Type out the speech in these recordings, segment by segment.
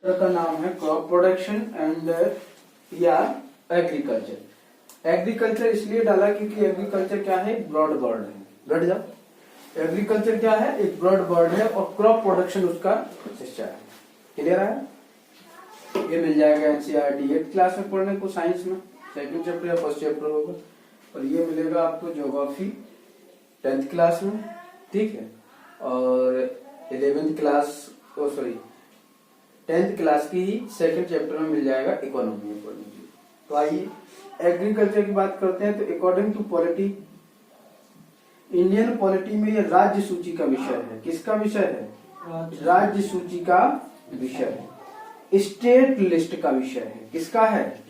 का नाम है क्रॉप प्रोडक्शन एंड या एग्रीकल्चर। एग्रीकल्चर इसलिए डाला क्योंकि एग्रीकल्चर क्या है, ब्रॉड वर्ड है। बैठ जाओ। एग्रीकल्चर क्या है, एक ब्रॉड वर्ड है और क्रॉप प्रोडक्शन उसका हिस्सा है। क्लियर है? ये मिल जाएगा एनसीईआरटी 8th क्लास में पढ़ने को, साइंस में सेकंड चैप्टर या फर्स्ट चैप्टर होगा। और ये मिलेगा आपको ज्योग्राफी 10th क्लास में, ठीक है। और 11th class sorry 10th class की ही सेकंड चैप्टर में मिल जाएगा इकोनॉमी में पढ़ने के लिए। तो आइए एग्रीकल्चर की बात करते हैं। तो according to polity, Indian polity में ये राज्य सूची का विषय है। किसका विषय है? राज्य सूची का विषय है। स्टेट लिस्ट का विषय है। किसका है?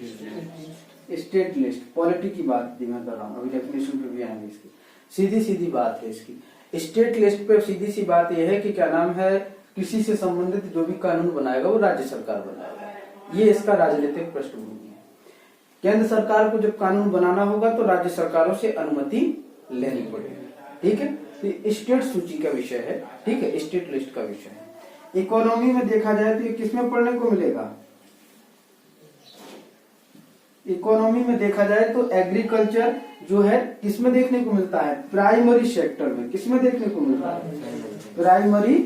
State list. पॉलिटी की बात मैं कर रहा हूँ, अभी डेफिनेशन पे भी आएंगे इसकी। सीधी सीधी बात है इसकी। स्टेट लिस्ट पे सीधी सी बात यह है कि क्या नाम है, कृषि से संबंधित जो भी कानून बनाएगा वो राज्य सरकार बनाएगा। ये इसका राजनीतिक पृष्ठभूमि है। केंद्र सरकार को जब कानून बनाना होगा तो राज्य सरकारों से अनुमति लेनी पड़ेगी, ठीक है। तो स्टेट सूची का विषय है, ठीक है, स्टेट लिस्ट का विषय है। इकोनॉमी में देखा जाए तो ये किसमें पढ़ने को मिलेगा? इकोनॉमी में देखा जाए तो एग्रीकल्चर जो है किसमें देखने को मिलता है? प्राइमरी सेक्टर में। किसमें देखने को मिलता है? Primary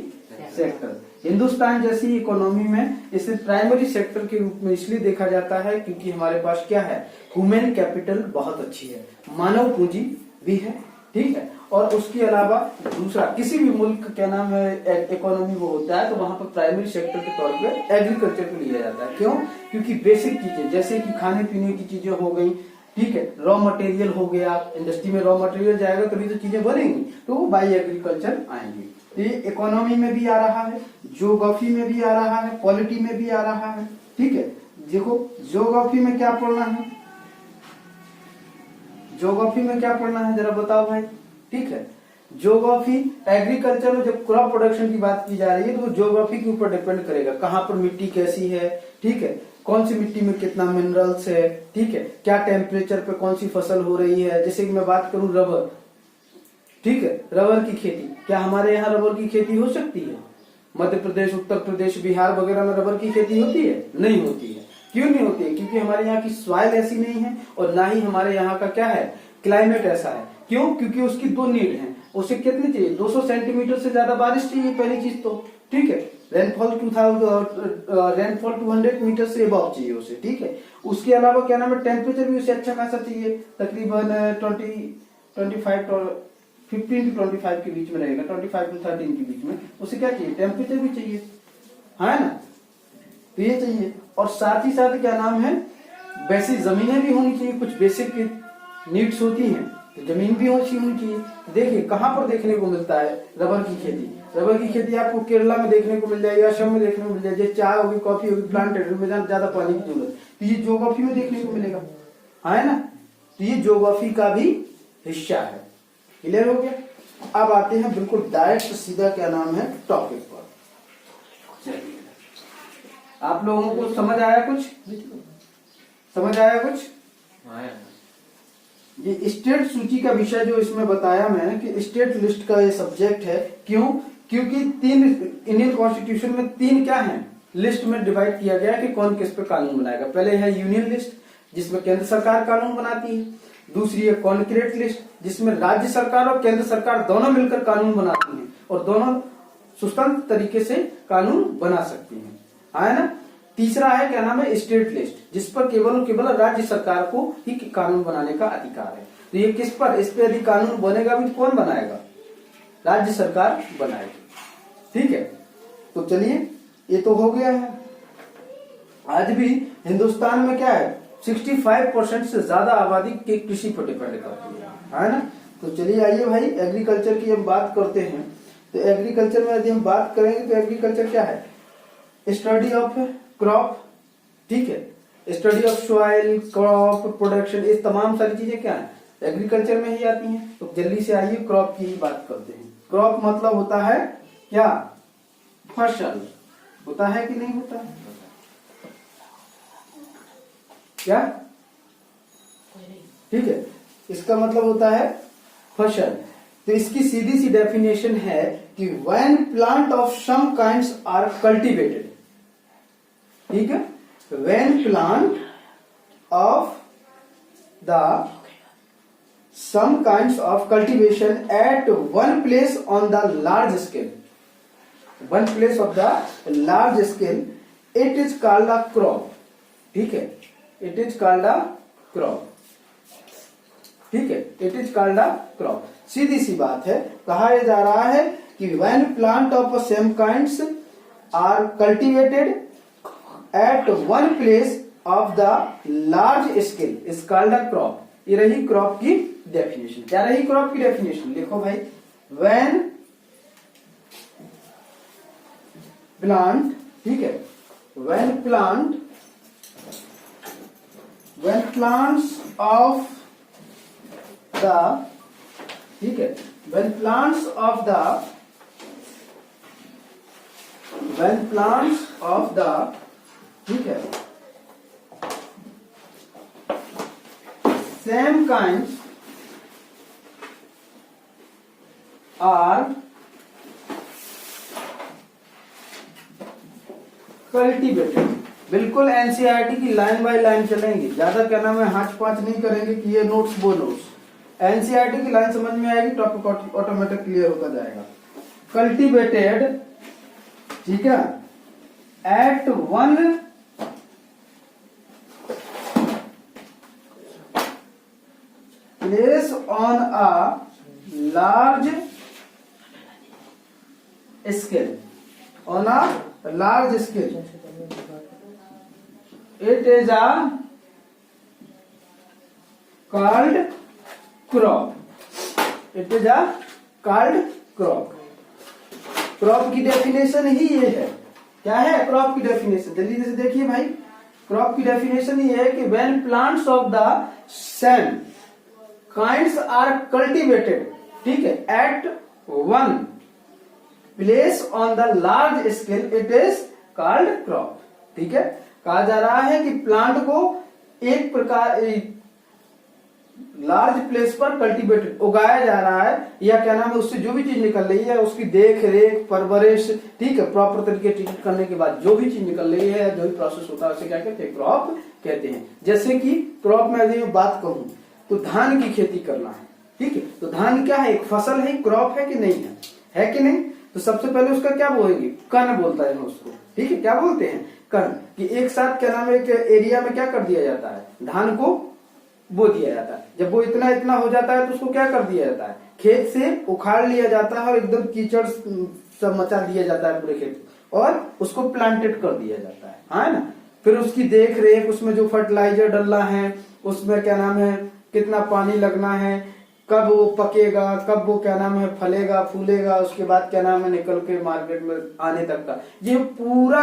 sector. हिंदुस्तान जैसी इकोनॉमी में इसे प्राइमरी सेक्टर के रूप में इसलिए देखा जाता है क्योंकि हमारे पास क्या है, ह्यूमन कैपिटल बहुत अच्छी है, मानव पूंजी भी है, ठीक है। और उसके अलावा दूसरा किसी भी मुल्क का क्या नाम है इकोनॉमी वो होता है तो वहां पर प्राइमरी सेक्टर के तौर पे एग्रीकल्चर को लिया जाता है। क्यों? क्योंकि बेसिक चीजें जैसे कि खाने पीने की चीजें हो गई, ठीक है, रॉ मटेरियल हो गया, इंडस्ट्री में रॉ मटेरियल जाएगा तभी तो चीजें बनेंगी, तो वो बाई एग्रीकल्चर आएंगी। तो ये इकोनॉमी में भी आ रहा है, ज्योग्राफी में भी आ रहा है, पॉलिटी में भी आ रहा है, ठीक है। देखो ज्योग्राफी में क्या पढ़ना है, ज्योग्राफी में क्या पढ़ना है जरा बताओ भाई, ठीक है। ज्योग्राफी एग्रीकल्चर में जब क्रॉप प्रोडक्शन की बात की जा रही है तो वो ज्योग्राफी के ऊपर डिपेंड करेगा, कहाँ पर मिट्टी कैसी है, ठीक है, कौन सी मिट्टी में कितना मिनरल्स है, ठीक है, क्या टेम्परेचर पे कौन सी फसल हो रही है। जैसे कि मैं बात करूं रबर, ठीक है, रबर की खेती, क्या हमारे यहाँ रबर की खेती हो सकती है? मध्य प्रदेश, उत्तर प्रदेश, बिहार वगैरह में रबर की खेती होती है? नहीं होती है। क्यों नहीं होती है? क्योंकि हमारे यहाँ की सॉइल ऐसी नहीं है और ना ही हमारे यहाँ का क्या है, क्लाइमेट ऐसा है। क्यों? क्योंकि उसकी दो नीड है। उसे कितनी चाहिए? 200 सेंटीमीटर से ज्यादा बारिश चाहिए, पहली चीज तो, ठीक है। रेनफॉल 200 मीटर से अबव चाहिए उसे, ठीक है। उसके अलावा क्या नाम है, टेम्परेचर भी उसे अच्छा खासा चाहिए, तकरीबन 15 to 25 के बीच में रहेगा, 25 to 13 के बीच में। उसे क्या चाहिए? टेम्परेचर भी चाहिए, है ना। तो ये चाहिए। और साथ ही साथ क्या नाम है, वैसी जमीनें भी होनी चाहिए, कुछ बेसिक नीड्स होती हैं, तो जमीन भी होनी चाहिए। देखिए कहाँ पर देखने को मिलता है रबर की खेती। रबर की खेती आपको केरला में देखने को मिल जाएगी, असम में देखने को मिल जाएगी। चाय होगी, कॉफी होगी, प्लांटेड में ज्यादा पानी की जरूरत, तो ये ज्योग्राफी में देखने को मिलेगा, है ना। तो ये ज्योग्राफी का भी हिस्सा है। क्लियर हो गया? अब आते हैं बिल्कुल डायरेक्ट सीधा क्या नाम है टॉपिक पर। चलिए आप लोगों को समझ आया कुछ? समझ आया कुछ? ये स्टेट सूची का विषय जो इसमें बताया मैंने कि स्टेट लिस्ट का ये सब्जेक्ट है। क्यों? क्योंकि तीन इंडियन कॉन्स्टिट्यूशन में तीन क्या है, लिस्ट में डिवाइड किया गया कि कौन किस पे कानून बनाएगा। पहले है यूनियन लिस्ट जिसमें केंद्र सरकार कानून बनाती है। दूसरी है कॉन्करेट लिस्ट जिसमें राज्य सरकार और केंद्र सरकार दोनों मिलकर कानून बनाती हैं और दोनों स्वतंत्र तरीके से कानून बना सकती हैं, है ना। तीसरा है क्या नाम है स्टेट लिस्ट जिस पर केवल और केवल राज्य सरकार को ही कानून बनाने का अधिकार है। तो ये किस पर, इस पे यदि कानून बनेगा भी तो कौन बनाएगा? राज्य सरकार बनाएगी, ठीक है। तो चलिए ये तो हो गया है। आज भी हिंदुस्तान में क्या है, 65% से ज्यादा आबादी के कृषि पर डिपेंड करती है ना। तो चलिए आइए भाई एग्रीकल्चर की हम बात करते हैं। तो एग्रीकल्चर में यदि हम बात करेंगे तो एग्रीकल्चर क्या है, स्टडी ऑफ क्रॉप, ठीक है, study of soil, crop production, ये तमाम सारी चीजें क्या है एग्रीकल्चर में ही आती हैं। तो जल्दी से आइए क्रॉप की ही बात करते हैं। क्रॉप मतलब होता है क्या, फसल। होता है कि नहीं होता है? क्या, ठीक है, इसका मतलब होता है फसल। तो इसकी सीधी सी डेफिनेशन है कि when plant of some kinds are cultivated, ठीक है, when plant of the some kinds of cultivation at one place on the large scale, one place of the large scale, it is called a crop. ठीक है, it is called a crop. ठीक है, it is called a crop. सीधी सी बात है, कहा जा रहा है कि when plant of same kinds are cultivated at one place of the large scale is called a crop. ये रही क्रॉप की डेफिनेशन। क्या रही क्रॉप की डेफिनेशन? लिखो भाई, व्हेन प्लांट, ठीक है, व्हेन प्लांट्स ऑफ द, ठीक है, व्हेन प्लांट्स ऑफ द, ठीक है, same kinds are cultivated। बिल्कुल एनसीईआरटी की लाइन बाय लाइन चलेंगे, ज्यादा क्या नाम है हाथ पांच नहीं करेंगे कि ये नोट्स वो नोट्स। एनसीईआरटी की लाइन समझ में आएगी, टॉपिक ऑटोमेटिक क्लियर होता जाएगा। कल्टिवेटेड, ठीक है, at one place on a large scale, on a large scale, it is a called crop, it is a called crop। Crop की डेफिनेशन ही ये है। क्या है क्रॉप की डेफिनेशन? जल्दी से देखिए भाई, क्रॉप की डेफिनेशन ये है कि when plants of the same kinds are cultivated, ठीक है, at one place on the large scale, it is called crop. ठीक है, कहा जा रहा है कि प्लांट को एक प्रकार लार्ज प्लेस पर कल्टीवेटेड उगाया जा रहा है, या क्या नाम है, उससे जो भी चीज निकल रही है उसकी देख रेख परवरिश, ठीक है, प्रॉपर तरीके ट्रीट करने के बाद जो भी चीज निकल रही है, जो भी प्रोसेस होता है उसे क्या कहते हैं? क्रॉप कहते हैं। जैसे कि क्रॉप में यदि मैं बात कहूं तो धान की खेती करना है, ठीक है, तो धान क्या है? एक फसल है, क्रॉप है कि नहीं है कि नहीं? तो सबसे पहले उसका क्या बोलेंगे? कण बोलता है उसको, ठीक है, क्या बोलते हैं? कण। कि एक साथ क्या नाम है, एक एरिया में क्या कर दिया जाता है? धान को बो दिया जाता है। जब वो इतना इतना हो जाता है तो उसको क्या कर दिया जाता है? खेत से उखाड़ लिया जाता है और एकदम कीचड़ सब मचा दिया जाता है पूरे खेत, और उसको प्लांटेड कर दिया जाता है ना। फिर उसकी देख रेख, उसमें जो फर्टिलाइजर डलना है, उसमें क्या नाम है, कितना पानी लगना है, कब वो पकेगा, कब वो क्या नाम है फलेगा फूलेगा, उसके बाद क्या नाम है निकल के मार्केट में आने तक का ये पूरा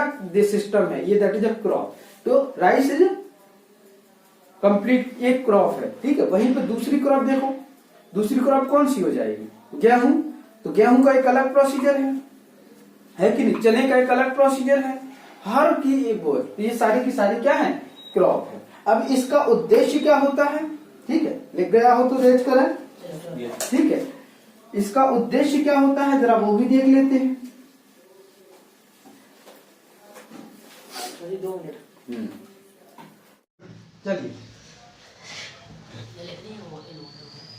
सिस्टम है, ये दैट इज अ क्रॉप। तो राइस इज कंप्लीट एक क्रॉप है, ठीक है। वहीं पे दूसरी क्रॉप देखो, दूसरी क्रॉप कौन सी हो जाएगी? गेहूं। तो गेहूं का एक अलग प्रोसीजर है कि नहीं? चने का एक अलग प्रोसीजर है, हर की एक वो है। तो ये सारी की सारी क्या है? क्रॉप है। अब इसका उद्देश्य क्या होता है? ठीक है, लिख गया हो तो रेज करें, ठीक है। इसका उद्देश्य क्या होता है जरा वो भी देख लेते हैं। 2 मिनट चलिए,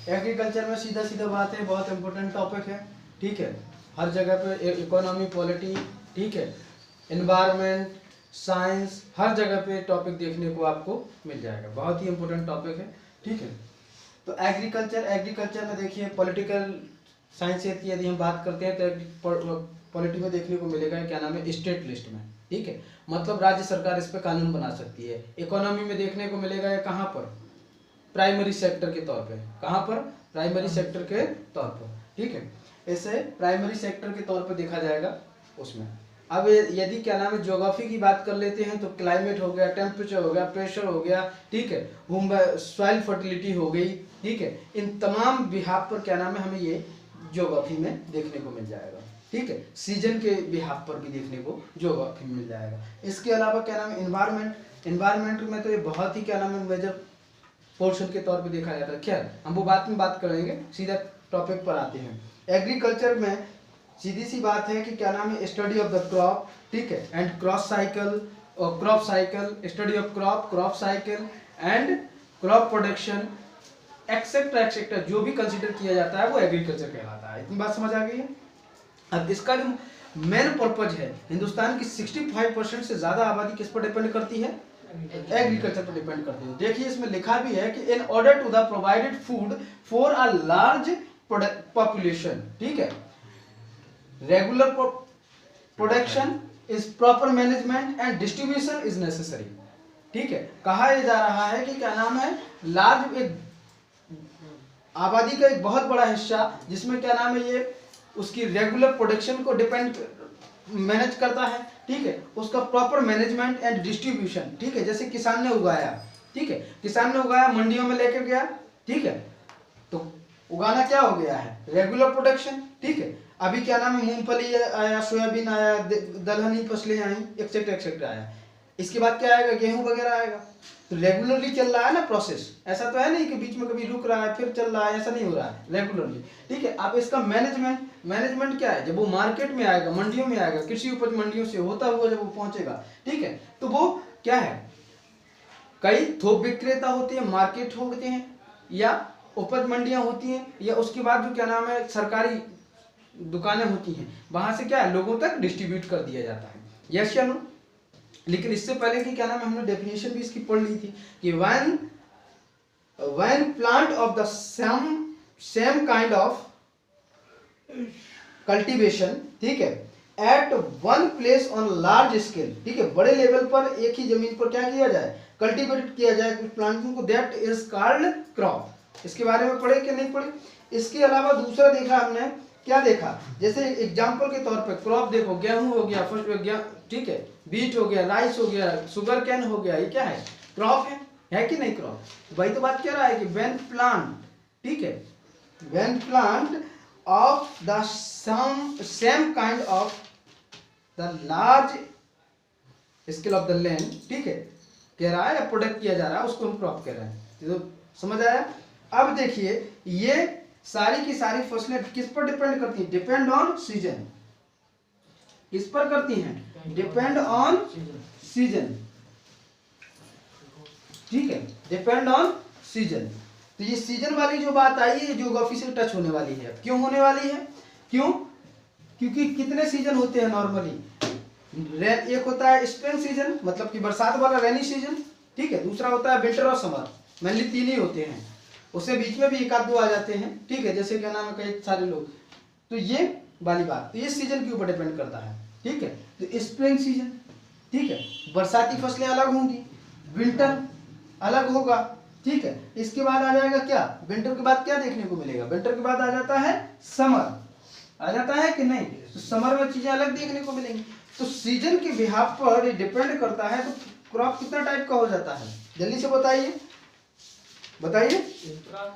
एग्रीकल्चर में सीधा सीधा बात है, बहुत इंपॉर्टेंट टॉपिक है, ठीक है। हर जगह पे इकोनॉमी, पॉलिटी, ठीक है, एनवायरनमेंट, साइंस, हर जगह पे टॉपिक देखने को आपको मिल जाएगा। बहुत ही इंपॉर्टेंट टॉपिक है, ठीक है। तो एग्रीकल्चर में देखिए पॉलिटिकल साइंस की यदि हम बात करते हैं तो पॉलिटी में देखने को मिलेगा क्या नाम है? स्टेट लिस्ट में, ठीक है, मतलब राज्य सरकार इस पे कानून बना सकती है। इकोनॉमी में देखने को मिलेगा कहाँ पर? प्राइमरी सेक्टर के तौर पे। कहाँ पर? प्राइमरी सेक्टर के तौर पर, ठीक है। ऐसे प्राइमरी सेक्टर के तौर पर देखा जाएगा उसमें। अब यदि क्या नाम है ज्योग्राफी की बात कर लेते हैं तो क्लाइमेट हो गया, टेम्परेचर हो गया, प्रेशर हो गया, ठीक है, सॉइल फर्टिलिटी हो गई, ठीक है। इन तमाम बिहाफ पर क्या नाम है हमें ये ज्योग्राफी में देखने को मिल जाएगा, ठीक है। सीजन के बिहाफ पर भी देखने को ज्योग्राफी में मिल जाएगा। इसके अलावा क्या नाम है एनवायरमेंट में तो ये बहुत ही क्या नाम है मेजर पोर्शन के तौर पे देखा जाता है। खैर हम वो बाद में बात करेंगे, सीधा टॉपिक पर आते हैं। एग्रीकल्चर में सीधी सी बात है कि क्या नाम है? स्टडी ऑफ द क्रॉप, ठीक है, and cross cycle, crop cycle, study of crop cycle and crop production etcetera etcetera जो भी कंसीडर किया जाता है वो एग्रीकल्चर कहलाता है। इतनी बात समझ आ गई है। अब इसका जो मेन पर्पज है, हिंदुस्तान की 65% से ज्यादा आबादी किस पर डिपेंड करती है? एग्रीकल्चर पर डिपेंड करती है। देखिए इसमें लिखा भी है कि in order to the provided food for a large population, ठीक है, regular production is proper management and distribution is necessary, ठीक है। कहा यह जा रहा है कि क्या नाम है, लार्ज एक आबादी का एक बहुत बड़ा हिस्सा जिसमें क्या नाम है ये उसकी रेगुलर प्रोडक्शन को डिपेंड मैनेज करता है, ठीक है, उसका प्रॉपर मैनेजमेंट एंड डिस्ट्रीब्यूशन, ठीक है। जैसे किसान ने उगाया, ठीक है, किसान ने उगाया मंडियों में लेकर गया, ठीक है, तो उगाना क्या हो गया है? रेगुलर प्रोडक्शन, ठीक है। अभी क्या नाम है मूंगफली आया, सोयाबीन आया, दलहनी फसलें आई, एक्सेट्रा एक्सेट्रा आया। इसके बाद क्या आएगा? गेहूं वगैरह आएगा। तो रेगुलरली चल रहा है ना प्रोसेस, ऐसा तो है नहीं कि बीच में कभी रुक रहा है फिर चल रहा है, ऐसा नहीं हो रहा है, रेगुलरली, ठीक है। अब इसका मैनेजमेंट क्या है? जब वो मार्केट में आएगा, मंडियों में आएगा, कृषि उपज मंडियों से होता हुआ जब वो पहुंचेगा, ठीक है, तो वो क्या है, कई थोक विक्रेता होते हैं, मार्केट होते हैं, या उपज मंडियां होती हैं, या उसके बाद जो क्या नाम है सरकारी दुकानें होती हैं, वहां से क्या है लोगों तक डिस्ट्रीब्यूट कर दिया जाता है। यस या नो? लेकिन इससे पहले की क्या नाम है हमने डेफिनेशन भी इसकी पढ़ ली थी कि when plant of the same kind of cultivation, ठीक है, at one place on large scale, ठीक है, बड़े लेवल पर एक ही जमीन पर क्या किया जाए? कल्टीवेट किया जाए कुछ प्लांटों को, that is called crop। इसके बारे में पढ़े कि नहीं पढ़े? इसके अलावा दूसरा देखा हमने, क्या देखा? जैसे एग्जांपल के तौर पे क्रॉप देखो, गेहूं हो गया, ठीक है, बीट हो गया, राइस हो गया, शुगर कैन हो गया, ये क्या है? क्रॉप है कि नहीं क्रॉप? वही तो बात कह रहा है कि व्हेन प्लांट, ठीक है, when plant of the same kind of the large scale of the land, ठीक है, कह रहा है या प्रोडक्ट किया जा रहा है, उसको हम क्रॉप कह रहे हैं। तो समझ आया? अब देखिए ये सारी की सारी फसलें किस पर डिपेंड करती हैं? Depend on season. किस पर करती हैं? डिपेंड ऑन सीजन, ठीक है, डिपेंड ऑन सीजन। तो ये सीजन वाली जो बात आई है ज्योग्राफी से टच होने वाली है। क्यों होने वाली है? क्यों? क्योंकि कितने सीजन होते हैं नॉर्मली? एक होता है स्प्रिंग सीजन, मतलब कि बरसात वाला रेनी सीजन, ठीक है, दूसरा होता है विंटर और समर, मेनली तीन ही होते हैं, उससे बीच में भी एक आध दो आ जाते हैं, ठीक है, जैसे क्या नाम है कई सारे लोग। तो ये वाली बात, तो ये सीजन के ऊपर डिपेंड करता है, ठीक है। तो स्प्रिंग सीजन, ठीक है, बरसाती फसलें अलग होंगी, विंटर अलग होगा, ठीक है। इसके बाद आ जाएगा क्या? विंटर के बाद क्या देखने को मिलेगा? विंटर के बाद आ जाता है समर, आ जाता है कि नहीं? तो समर में चीजें अलग देखने को मिलेंगी। तो सीजन के बिहाफ पर डिपेंड करता है। तो क्रॉप कितना टाइप का हो जाता है? जल्दी से बताइए, बताइए।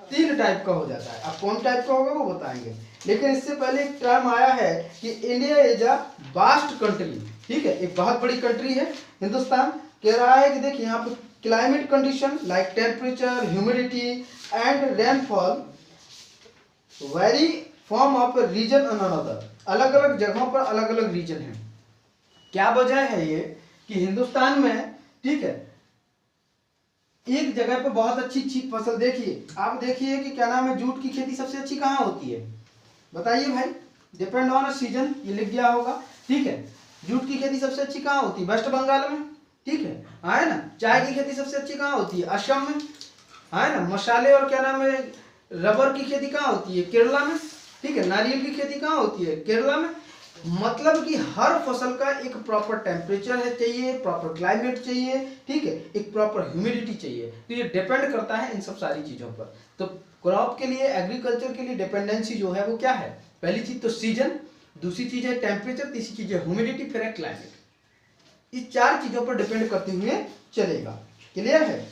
3 टाइप का हो जाता है। अब कौन टाइप का होगा वो बताएंगे, लेकिन इससे पहले एक टर्म आया है कि India is a vast country, ठीक है, एक बहुत बड़ी कंट्री है हिंदुस्तान। कह रहा है कि देखिए यहाँ पर climate condition like temperature, humidity and rainfall vary from of region on another, अलग अलग जगहों पर अलग अलग रीजन है। क्या वजह है ये कि हिंदुस्तान में, ठीक है, एक जगह पे बहुत अच्छी फसल, देखिए आप देखिए कि क्या नाम है, जूट की खेती सबसे अच्छी कहाँ होती है? बताइए भाई, डिपेंड ऑन सीजन, ये लिख दिया होगा, ठीक है। जूट की खेती सबसे अच्छी कहाँ होती है? वेस्ट बंगाल में, ठीक है ना। चाय की खेती सबसे अच्छी कहाँ होती है? असम में, है ना। मसाले और क्या नाम है रबर की खेती कहाँ होती है? केरला में, ठीक है। नारियल की खेती कहाँ होती है? केरला में। मतलब कि हर फसल का एक प्रॉपर टेम्परेचर है चाहिए, प्रॉपर क्लाइमेट चाहिए, ठीक है, एक प्रॉपर ह्यूमिडिटी चाहिए। तो ये डिपेंड करता है इन सब सारी चीजों पर। तो क्रॉप के लिए, एग्रीकल्चर के लिए डिपेंडेंसी जो है वो क्या है? पहली चीज तो सीजन, दूसरी चीज है टेम्परेचर, तीसरी चीज है ह्यूमिडिटी, फिर है क्लाइमेट। इस 4 चीजों पर डिपेंड करते हुए चलेगा। क्लियर है?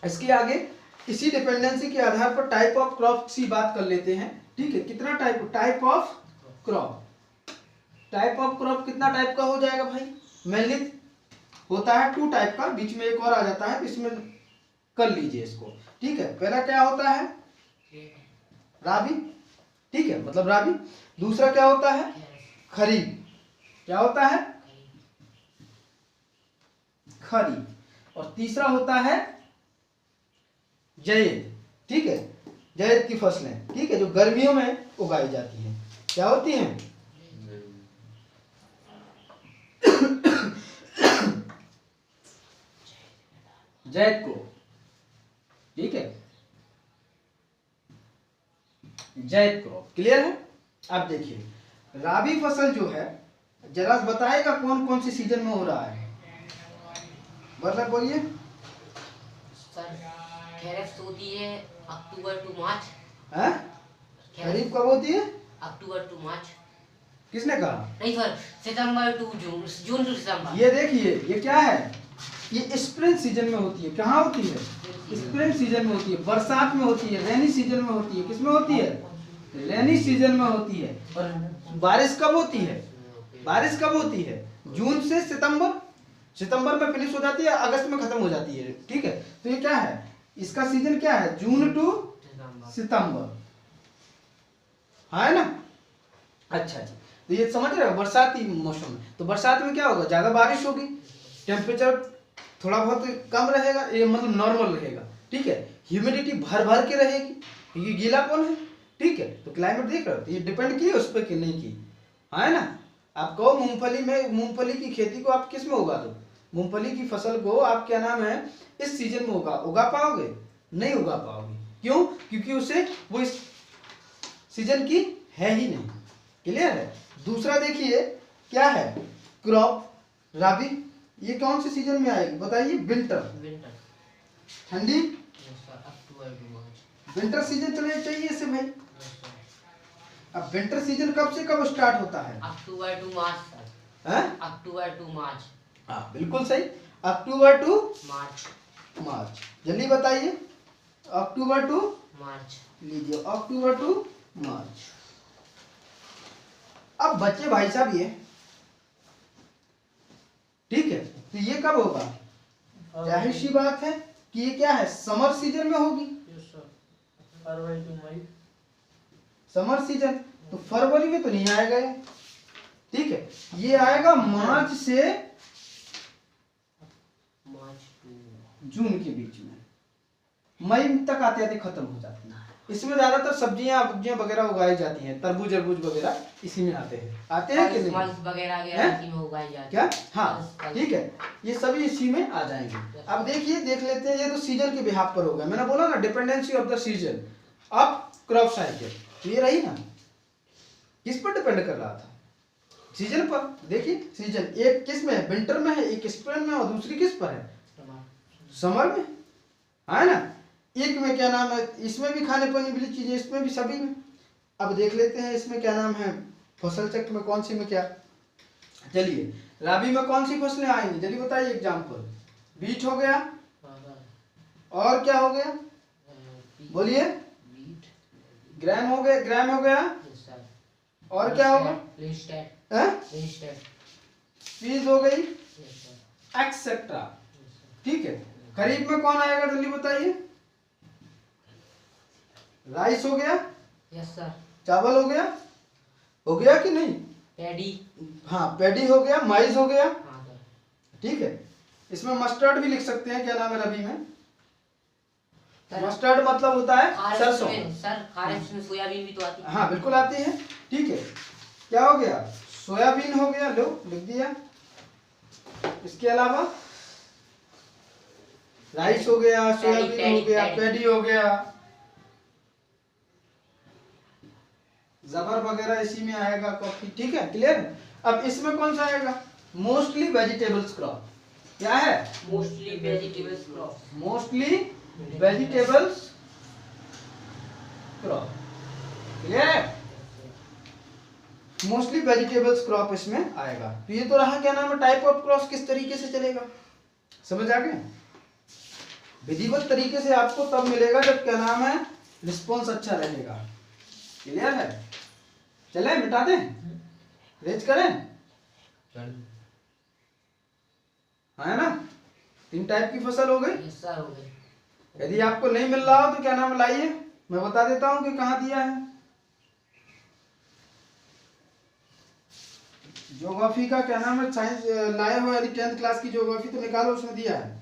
इसके आगे इसी डिपेंडेंसी के आधार पर टाइप ऑफ क्रॉप की बात कर लेते हैं, ठीक है। कितना type of crop, type of crop कितना टाइप का हो जाएगा भाई? मेनली होता है 2 टाइप का, बीच में एक और आ जाता है, तो इसमें कर लीजिए इसको, ठीक है। पहला क्या होता है? राबी, ठीक है, मतलब राबी। दूसरा क्या होता है? खरीफ। क्या होता है? खरीफ। और तीसरा होता है जायद, ठीक है, जायद की फसलें, ठीक है, जो गर्मियों में उगाई जाती हैं, क्या होती हैं? जायद को, ठीक है, जायद क्रॉप। क्लियर है? अब देखिए राबी फसल जो है जरा बताएगा कौन कौन सी सीजन में हो रहा है, मतलब बोलिए। सर खरीफ होती है अक्टूबर टू मार्च। हैं? खरीफ कब होती है? October to March. किसने कहा? नहीं सर, सितंबर टू जून, जून टू सितंबर। ये देखिए ये क्या है, ये स्प्रिंग सीजन में होती है। कहाँ होती है? स्प्रिंग सीजन में होती है, बरसात में होती है, रेनी सीजन में होती है। किसमें होती है? रेनी सीजन में होती है। और बारिश कब होती है? बारिश कब होती है? जून से सितंबर, सितंबर में फिनिश हो जाती है, अगस्त में खत्म हो जाती है, ठीक है। तो ये क्या है, इसका सीजन क्या है? जून टू सितंबर, है ना। अच्छा जी, तो ये समझ रहे हो, बरसाती मौसम में। तो बरसात में क्या होगा? ज्यादा बारिश होगी, टेम्परेचर थोड़ा बहुत कम रहेगा, ये मतलब नॉर्मल रहेगा, ठीक है। ह्यूमिडिटी भर भर के रहेगी, क्योंकि गीलापन है, ठीक है। तो क्लाइमेट देख रहे हो, तो ये डिपेंड की उस पर कि नहीं की, है ना। आप कहो मूंगफली में, मूंगफली की खेती को आप किस में उगा दो, मूंगफली की फसल को आप क्या नाम है इस सीजन में उगा पाओगे? नहीं उगा पाओगे। क्यों? क्योंकि उसे वो इस सीजन की है ही नहीं। क्लियर है? दूसरा देखिए क्या है, क्रॉप राबी, ये कौन से सीजन में आएगी बताइए? विंटर, विंटर, ठंडी, अक्टूबर टू मार्च। विंटर सीजन चले चाहिए इसे भाई। अब विंटर सीजन कब से कब स्टार्ट होता है? October to March sir. हैं? अक्टूबर टू मार्च। हाँ बिल्कुल सही, अक्टूबर टू मार्च। मार्च। जल्दी बताइए, अक्टूबर टू मार्च। लीजिए, अक्टूबर टू मार्च। अब बच्चे भाई साहब ये, ठीक है, तो ये कब होगा? जाहिर सी बात है कि ये क्या है, समर सीजन में होगी। फरवरी टू मई। समर सीजन, तो फरवरी में तो नहीं आएगा ये, ठीक है। ये आएगा मार्च से जून के बीच में, मई तक आते आते खत्म हो जाती है। इसमें ज्यादातर सब्जियां वगैरह उगाई जाती हैं, तरबूज वगैरह इसी में आते हैं कि नहीं? वगैरह इसी में उगाई जाती है क्या? हाँ ठीक है, ये सभी इसी में आ जाएंगे। अब देखिए, देख लेते हैं, ये तो सीजन के बिहाफ पर होगा, मैंने बोला ना डिपेंडेंसी ऑफ द सीजन। अब क्रॉप साइकिल, तो ये रही ना, किस पर डिपेंड कर रहा था? सीजन पर। देखिए सीजन एक किस में है? विंटर में है, एक स्प्रिंग में, और दूसरी किस पर है? समर में, है ना। एक में क्या नाम है, इसमें भी खाने पाने वाली चीजें, इसमें भी, सभी में। अब देख लेते हैं इसमें क्या नाम है, फसल चक्र में कौन सी में क्या। चलिए राबी में कौन सी फसलें आएंगी, जल्दी बताइए एग्जाम्पल। बीट हो गया, और क्या हो गया बोलिए? ग्राम हो गया, ग्राम हो गया, और क्या होगा? पीज हो गई, एक्सेट्रा, ठीक है। खरीफ में कौन आएगा जल्दी बताइए? राइस हो गया, यस सर। चावल हो गया कि नहीं? पैडी, हाँ पैडी हो गया, माइज हो गया, हाँ सर, ठीक है। इसमें मस्टर्ड भी लिख सकते हैं, क्या नाम है रबी में? सर मस्टर्ड मतलब होता है सरसों। सर खारिफ में सोयाबीन भी तो आती है। हाँ बिल्कुल आती है, ठीक है। क्या हो गया? सोयाबीन हो गया, लो लिख दिया। इसके अलावा राइस हो गया, सोयाबीन हो गया, पैडी हो गया, जबर वगैरह इसी में आएगा, कॉफी, ठीक है। क्लियर? अब इसमें कौन सा आएगा? Mostly vegetables crop. क्या है? Mostly vegetables crop. Mostly vegetables crop. Clear है? मोस्टली वेजिटेबल्स क्रॉप इसमें आएगा। तो ये तो रहा क्या नाम है, टाइप ऑफ क्रॉप किस तरीके से चलेगा, समझ आ गया? विधिवत तरीके से आपको तब मिलेगा जब क्या नाम है रिस्पॉन्स अच्छा रहेगा। क्लियर है? चले मिटा दें, रेज करें, है ना। 3 टाइप की फसल हो गई। यस सर, हो गई। यदि आपको नहीं मिल रहा हो तो क्या नाम लाइए, मैं बता देता हूं कि कहां दिया है। ज्योग्राफी का क्या नाम है, साइंस लाए हो यदि 10th क्लास की ज्योग्राफी तो निकालो, उसमें दिया है।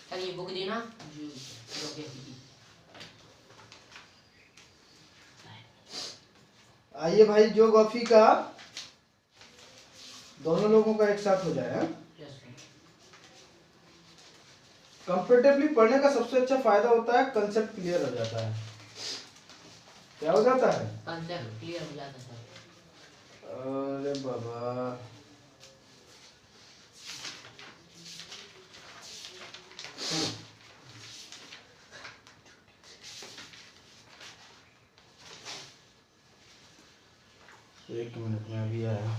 सर ये बुक देना जो ज्योग्राफी की। आइए भाई, ज्योग्राफी का दोनों लोगों का एक साथ हो जाए। Yes sir. कंपेरेटिवली पढ़ने का सबसे अच्छा फायदा होता है कंसेप्ट क्लियर हो जाता है। क्या हो जाता है? कंसेप्ट क्लियर हो जाता है सर। अरे बाबा, एक मिनट में अभी आया।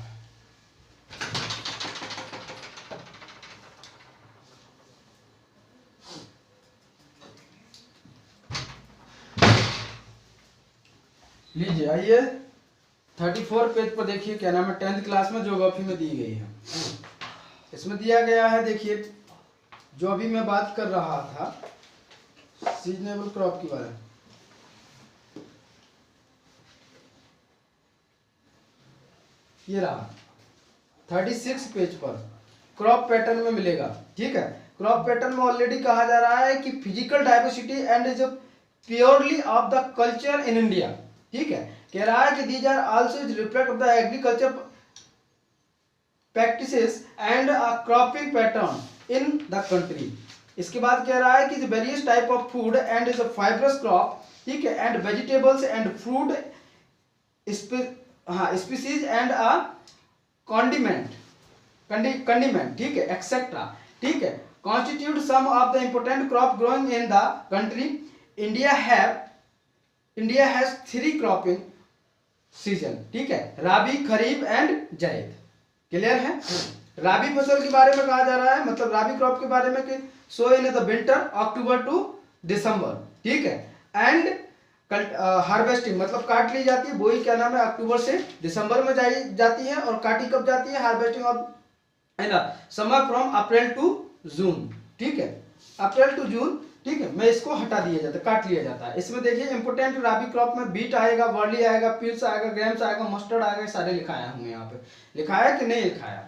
लीजिए, आइए 34 पेज पर देखिए, क्या नाम है, 10th क्लास में ज्योग्राफी में दी गई है। इसमें दिया गया है, देखिए, जो अभी मैं बात कर रहा था सीजनेबल क्रॉप के बारे में। ये रहा 36 पेज पर क्रॉप पैटर्न में मिलेगा। ठीक है, क्रॉप पैटर्न में ऑलरेडी कहा जा रहा है कि physical diversity and is purely of the culture in India. ठीक है, कह रहा है कि these are also is reflect of the agriculture practices and a cropping pattern in the country. इसके बाद कह रहा है कि various type of food and is a fibrous crop. ठीक है, and vegetables and fruit species and a condiment condiment. ठीक है, एक्सेट्रा। ठीक है, constitute some of the important crop growing in the country. India has 3 cropping season. ठीक है, राबी, खरीफ and जायद। Clear है? राबी फसल के बारे में कहा जा रहा है, मतलब राबी क्रॉप के बारे में कि so in the winter October to December. ठीक है, एंड हार्वेस्टिंग मतलब काट ली जाती है, बोई क्या नाम है अक्टूबर से दिसंबर में जाती है, और काटी कब जाती है, हार्वेस्टिंग ऑफ है ना, summer from April to June. ठीक है, अप्रैल टू जून। ठीक है, मैं इसको हटा दिया जाता है, काट लिया जाता है। इसमें देखिए इंपोर्टेंट राबी क्रॉप में बीट आएगा, वर्ली आएगा, पील्स आएगा, ग्रेम्स आएगा, मस्टर्ड आएगा, सारे लिखाया हूँ यहाँ पे। लिखाया कि नहीं लिखाया?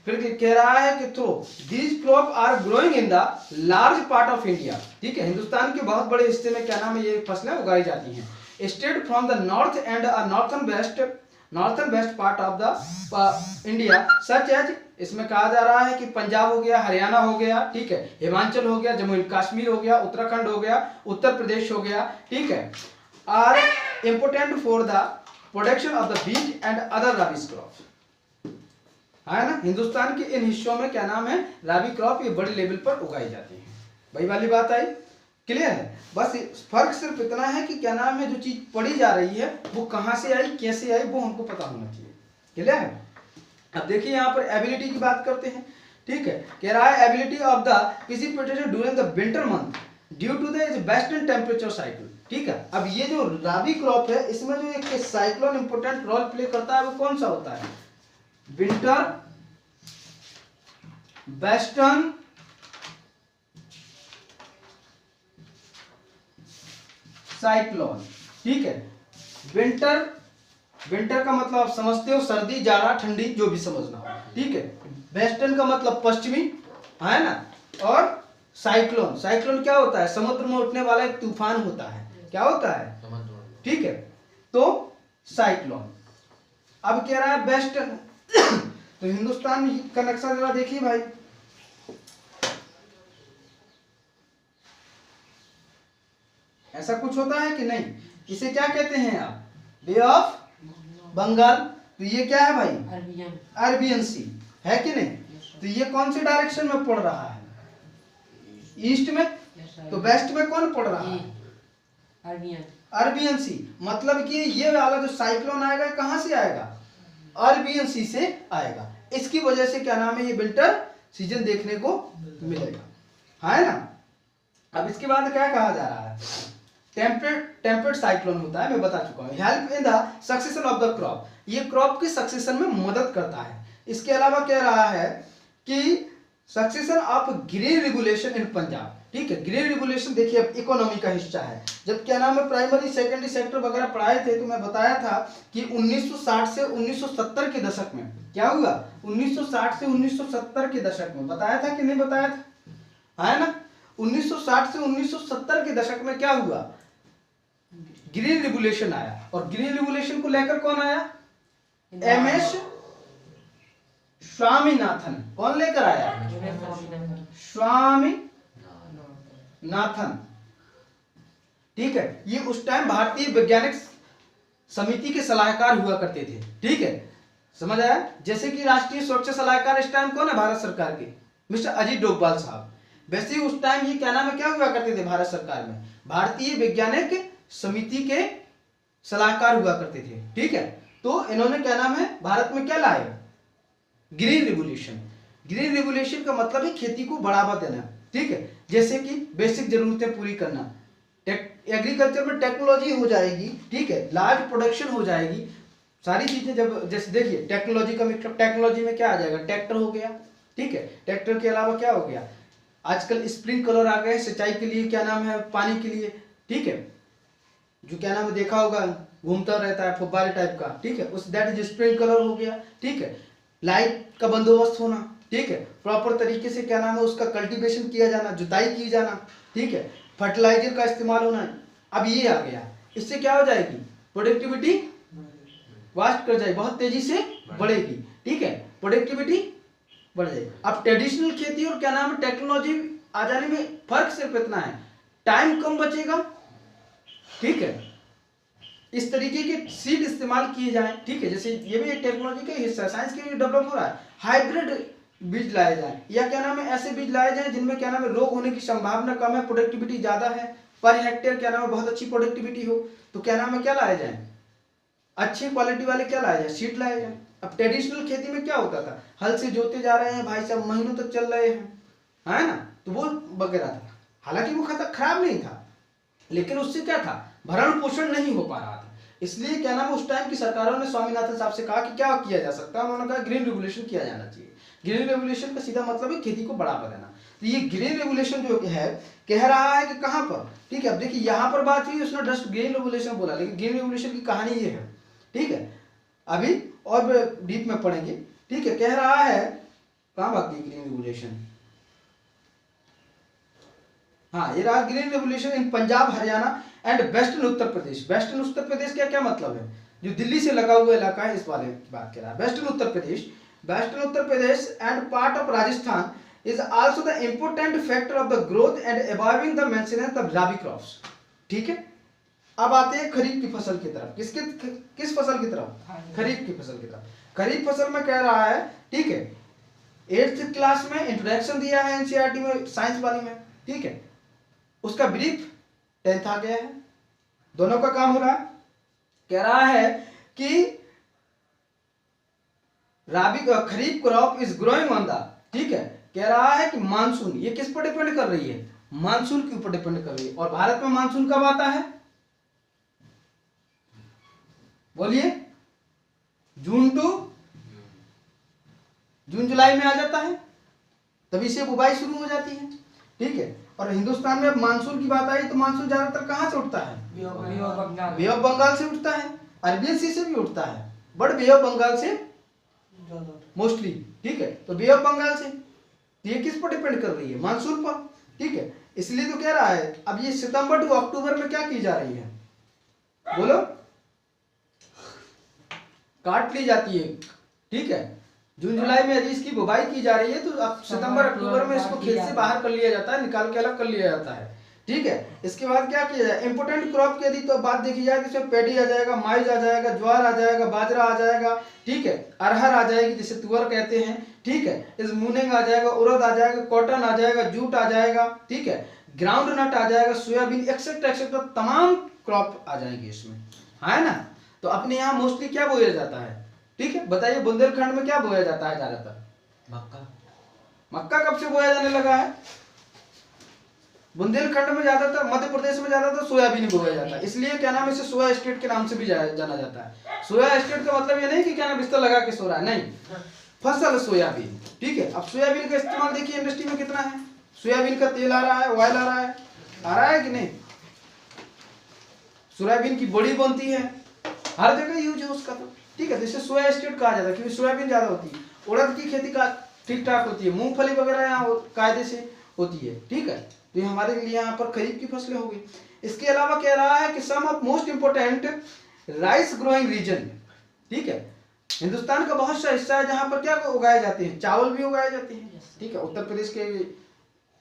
फिर कह रहा है कि through these crop are growing in the large part of India. ठीक है, हिंदुस्तान के बहुत बड़े हिस्से में क्या नाम है ये फसलें उगाई जाती हैं। State from the north and northern west part of the India such as, इसमें कहा जा रहा है कि पंजाब हो गया, हरियाणा हो गया, ठीक है, हिमाचल हो गया, जम्मू एंड कश्मीर हो गया, उत्तराखंड हो गया, उत्तर प्रदेश हो गया। ठीक है, are important for the production of the wheat and other rabi crop. है ना, हिंदुस्तान के इन हिस्सों में क्या नाम है राबी क्रॉप ये बड़े लेवल पर उगाई जाती है। वही वाली बात आई, क्लियर है? बस फर्क सिर्फ इतना है कि क्या नाम है जो चीज पढ़ी जा रही है वो कहां से आई, कैसे आई, वो हमको पता होना चाहिए। क्लियर है? अब देखिए यहाँ पर एबिलिटी की बात करते हैं। ठीक है, कह रहा है ability of the precipitation during the winter month due to the western temperature cycle. ठीक है, अब ये जो राबी क्रॉप है इसमें जो एक साइक्लोन इंपोर्टेंट रोल प्ले करता है वो कौन सा होता है? Winter western cyclone. ठीक है, विंटर का मतलब आप समझते हो सर्दी, जाड़ा, ठंडी, जो भी समझना हो। ठीक है, वेस्टर्न का मतलब पश्चिमी, है ना, और साइक्लोन क्या होता है? समुद्र में उठने वाला एक तूफान होता है। क्या होता है? ठीक है, तो साइक्लोन। अब कह रहा है वेस्टर्न तो हिंदुस्तान का नक्शा जरा देखिए भाई। ऐसा कुछ होता है कि नहीं? इसे क्या कहते हैं आप? बे ऑफ बंगाल। तो ये क्या है भाई? अरबियन सी, है कि नहीं? तो ये कौन से डायरेक्शन में पड़ रहा है? ईस्ट में। तो वेस्ट में कौन पड़ रहा है? अरबियन सी। मतलब कि ये वाला जो साइक्लोन आएगा कहां से आएगा? अरबियन सी से आएगा। इसकी वजह से क्या नाम है ये विंटर सीजन देखने को मिलेगा, है ना। अब इसके बाद क्या कहा जा रहा है? टेम्परेट साइक्लोन होता है, मैं बता चुका हूँ। Help in the succession of the crop, ये क्रॉप की सक्सेशन में मदद करता है। इसके अलावा कह रहा है कि succession of green regulation in Punjab, ठीक है। ग्रीन रेगुलेशन देखिए अब इकोनॉमी का हिस्सा है। जब क्या नाम है प्राइमरी सेकेंडरी सेक्टर वगैरह पढ़ाए थे तो मैं बताया था कि 1960 से 1970 के दशक में क्या हुआ, 1960 से 1970 के दशक में बताया था कि नहीं बताया था, है ना। 1960 से 1970 के दशक में क्या हुआ, ग्रीन रेगुलेशन आया। और ग्रीन रेगुलेशन को लेकर कौन आया, एमएस स्वामीनाथन। कौन लेकर आया, स्वामीनाथन, ठीक है। ये उस टाइम भारतीय वैज्ञानिक समिति के सलाहकार हुआ करते थे, ठीक है, समझ आया। जैसे कि राष्ट्रीय सुरक्षा सलाहकार इस टाइम कौन है, भारत सरकार के मिस्टर अजीत डोभाल साहब। वैसे ही उस टाइम ये क्या नाम है क्या हुआ करते थे भारत सरकार में, भारतीय वैज्ञानिक समिति के सलाहकार हुआ करते थे, ठीक है। तो इन्होंने क्या नाम है भारत में क्या लाए, ग्रीन रेगुलेशन। ग्रीन रेगुलेशन का मतलब है खेती को बढ़ावा देना, ठीक है। जैसे कि बेसिक जरूरतें पूरी करना, एग्रीकल्चर में टेक्नोलॉजी हो जाएगी, ठीक है, लार्ज प्रोडक्शन हो जाएगी, सारी चीजें। जब जैसे देखिए टेक्नोलॉजी का मतलब, टेक्नोलॉजी में क्या आ जाएगा, ट्रैक्टर हो गया, ठीक है। ट्रैक्टर के अलावा क्या हो गया, आजकल स्प्रिंकलर आ गए सिंचाई के लिए, क्या नाम है पानी के लिए, ठीक है, जो क्या नाम है देखा होगा घूमता रहता है फुब्बारे टाइप का, ठीक है, उस दैट इज स्प्रिंकलर हो गया, ठीक है। लाइट का बंदोबस्त होना, ठीक है, प्रॉपर तरीके से क्या नाम है उसका कल्टीवेशन किया जाना, जुताई की जाना, ठीक है, फर्टिलाइजर का इस्तेमाल होना। अब ये आ गया, इससे क्या हो जाएगी, प्रोडक्टिविटी वास्ट कर जाएगी, बहुत तेजी से बढ़ेगी, ठीक है, प्रोडक्टिविटी बढ़ जाएगी। अब ट्रेडिशनल खेती और क्या नाम है टेक्नोलॉजी आ जाने में फर्क सिर्फ इतना है, टाइम कम बचेगा, ठीक है, इस तरीके के सीड इस्तेमाल किए जाएं, ठीक है। जैसे ये भी एक टेक्नोलॉजी का हिस्सा है, साइंस के लिए डेवलप हो रहा है। हाइब्रिड बीज लाए जाएं या क्या नाम है ऐसे बीज लाए जाएं जिनमें क्या नाम है रोग होने की संभावना कम है, प्रोडक्टिविटी ज्यादा है, पर हेक्टेयर क्या नाम है बहुत अच्छी प्रोडक्टिविटी हो, तो क्या नाम है क्या लाए जाए, अच्छी क्वालिटी वाले क्या लाए जाए, सीड लाए जाए। अब ट्रेडिशनल खेती में क्या होता था, हल से जोते जा रहे हैं भाई साहब, महीनों तक चल रहे हैं, है ना, तो वो वगैरह था। हालांकि वो खराब नहीं था, लेकिन उससे क्या था, भरण पोषण नहीं हो पा रहा था। इसलिए क्या नाम है उस टाइम की सरकारों ने स्वामीनाथन साहब से कहा कि क्या किया जा सकता है, उन्होंने कहा ग्रीन रेगुलेशन किया जाना चाहिए। ग्रीन रेगुलेशन का सीधा मतलब है खेती को बढ़ावा देना। तो ये ग्रीन रेगुलेशन जो है कह रहा है कि कहां पर, ठीक है। अब देखिए यहां पर बात हुई, उसने जस्ट ग्रीन रेगुलेशन बोला, लेकिन ग्रीन रेगुलेशन की कहानी ये है, ठीक है, अभी और डीप में पढ़ेंगे, ठीक है। कह रहा है कहां बात की ग्रीन रेगुलेशन, हाँ ये रहा green regulation in Punjab Haryana and western Uttar Pradesh. Western Uttar Pradesh का क्या मतलब है, जो दिल्ली से लगा हुआ इलाका है, इस बारे में बात कर रहा है। Western Uttar Pradesh, western Uttar Pradesh and part of Rajasthan is also the important factor of the growth and evolving the maintenance of rabi crops, ठीक है। अब आते हैं खरीफ की फसल की तरफ, किस फसल की तरफ, खरीफ की फसल की तरफ। खरीफ फसल में कह रहा है, ठीक है, 8th क्लास में इंट्रोडक्शन दिया है एनसीईआरटी में, साइंस वाली में, ठीक है, उसका ब्रीफ 10th आ गया है, दोनों का काम हो रहा है। कह रहा है कि kharif crop is growing on the, ठीक है, कह रहा है कि मानसून, ये किस पर डिपेंड कर रही है, मानसून के ऊपर डिपेंड कर रही है। और भारत में मानसून कब आता है, बोलिए, जून जुलाई में आ जाता है, तभी से बुवाई शुरू हो जाती है, ठीक है। और हिंदुस्तान में अब मानसून की बात आई तो मानसून ज्यादातर कहां से उठता है, बे ऑफ बंगाल से उठता है, अरबियन सी से भी उठता है, बट बे ऑफ बंगाल से मोस्टली, ठीक है। तो बे ऑफ बंगाल से ये किस पर डिपेंड कर रही है, मानसून पर, ठीक है। इसलिए तो कह रहा है अब ये सितंबर टू अक्टूबर में क्या की जा रही है, बोलो, काट ली जाती है, ठीक है। जून जुलाई में यदि इसकी बुवाई की जा रही है तो अब सितंबर अक्टूबर में इसको खेत से बाहर कर लिया जाता है, निकाल के अलग कर लिया जाता है, ठीक है। इसके बाद क्या किया जाए, इंपोर्टेंट क्रॉप की यदि तो बात देखी जाए तो इसमें पैडी आ जाएगा, माइज आ जाएगा, ज्वार आ जाएगा, बाजरा आ जाएगा, ठीक है, अरहर आ जाएगी जिसे तुअर कहते हैं, ठीक है, इस मूंग आ जाएगा, उड़द आ जाएगा, कॉटन आ जाएगा, जूट आ जाएगा, ठीक है, ग्राउंड नट आ जाएगा, सोयाबीन एक्सेट्रा एक्सेट्रा तमाम क्रॉप आ जाएंगे इसमें, है ना। तो अपने यहाँ मोस्टली क्या बोया जाता है, ठीक है, बताइए बुंदेलखंड में क्या बोया जाता है ज्यादातर, मक्का। मक्का कब से बोया जाने लगा है, बुंदेलखंड में ज्यादातर, मध्य प्रदेश में ज्यादातर सोयाबीन बोया जाता है, इसलिए क्या नाम है, इसे सोया स्टेट के नाम से भी जाना जाता है। सोया स्टेट का मतलब ये नहीं कि क्या नाम बिस्तर लगा के सो रहा है, नहीं, फसल सोयाबीन, ठीक है। अब सोयाबीन का इस्तेमाल देखिए इंडस्ट्री में कितना है, सोयाबीन का तेल आ रहा है, ऑयल आ रहा है कि नहीं, सोयाबीन की बड़ी बनती है, हर जगह यूज है उसका, तो ठीक है। तो इसे सोया स्टेट कहा जाता है क्योंकि सोयाबीन ज्यादा होती है। उड़द की खेती का ठीक ठाक होती है, मूंगफली वगैरह यहाँ कायदे से होती है, ठीक है। तो ये हमारे लिए यहाँ पर खरीफ की फसलें हो गई। इसके अलावा कह रहा है कि some of most important rice growing region, ठीक है, हिंदुस्तान का बहुत सा हिस्सा है जहाँ पर क्या उगाए जाते हैं, चावल भी उगाए जाते हैं, ठीक है। उत्तर प्रदेश के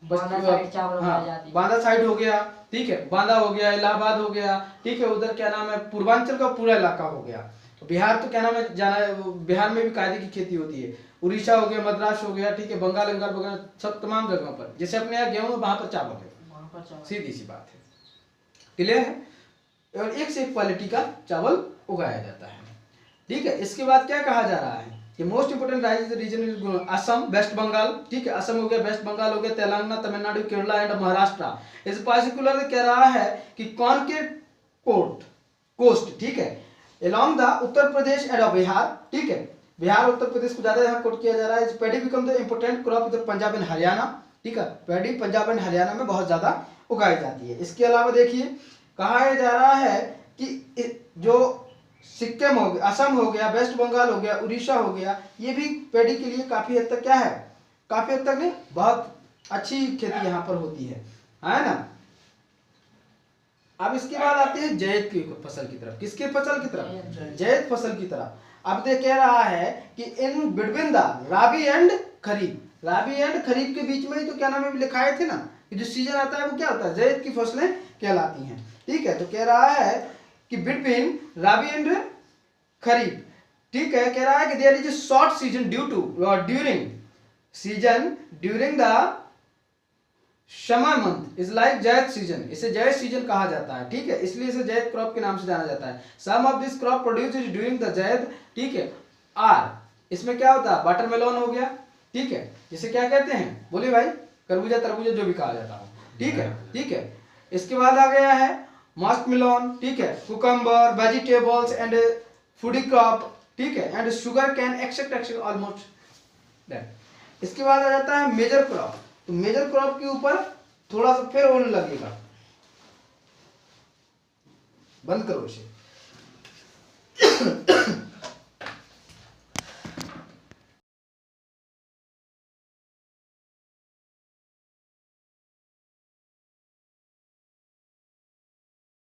बांदा साइड हो गया, ठीक है, बांदा हो गया, इलाहाबाद हो गया, ठीक है, उधर क्या नाम है पूर्वांचल का पूरा इलाका हो गया। बिहार तो क्या नाम है जाना है, बिहार में भी कायदे की खेती होती है, उड़ीसा हो गया, मद्रास हो गया, ठीक है, बंगाल वगैरह सब तमाम जगहों पर, जैसे अपने यहाँ गेहूं वहां पर चावल है, सीधी सी बात है, क्लियर है। और एक से एक क्वालिटी का चावल उगाया जाता है, ठीक है। इसके बाद क्या कहा जा रहा है कि most important rice region Assam, West Bengal, ठीक है, असम हो गया, वेस्ट बंगाल हो गया, तेलंगाना, तमिलनाडु, केरला एंड महाराष्ट्र। इस पार्टिकुलर कह रहा है कि कौन के कोस्ट, ठीक है, along the Uttar Pradesh and Bihar, ठीक है, बिहार उत्तर प्रदेश को ज्यादा यहाँ कोट किया जा रहा है। Paddy become the important crop इधर पंजाब एंड हरियाणा, ठीक है, पैडी पंजाब एंड हरियाणा में बहुत ज्यादा उगाई जाती है। इसके अलावा देखिए कहा जा रहा है कि जो सिक्किम हो गया, असम हो गया, वेस्ट बंगाल हो गया, उड़ीसा हो गया, ये भी पैडी के लिए काफी हद तक क्या है, काफी हद तक नहीं, बहुत अच्छी खेती यहाँ पर होती है ना। अब इसके बाद आते हैं जैद की फसल की तरफ, किसकी फसल की तरफ, जैद फसल की तरफ। अब देख कह रहा है कि in between the rabi and kharif, rabi and kharif के बीच में तो क्या नाम है लिखाए थे ना कि जो सीजन आता है वो क्या होता है, जैद की फसलें कहलाती हैं, ठीक है। तो कह रहा है कि बिटवीन राबी एंड खरीफ, ठीक है, कह रहा है कि there is a short season during the summer month is like Zaid season, इसे जैद सीजन कहा जाता है, ठीक है, इसलिए इसे जैद क्रॉप के नाम से जाना जाता है। Some of this crop produced during the zaid, ठीक है, आर, इसमें क्या होता है, वाटरमेलन हो गया, ठीक है, जिसे क्या कहते हैं, बोलिए भाई, तरबूजा तरबूजा जो भी कहा जाता है, ठीक है, ठीक है। इसके बाद आ गया है मस्क मिलन, ठीक है, cucumber, vegetables and fodder crop, ठीक है, and sugarcane except almost that. इसके बाद आ जाता है मेजर क्रॉप। तो मेजर क्रॉप के ऊपर थोड़ा सा फिर होने लगेगा, बंद करो इसे।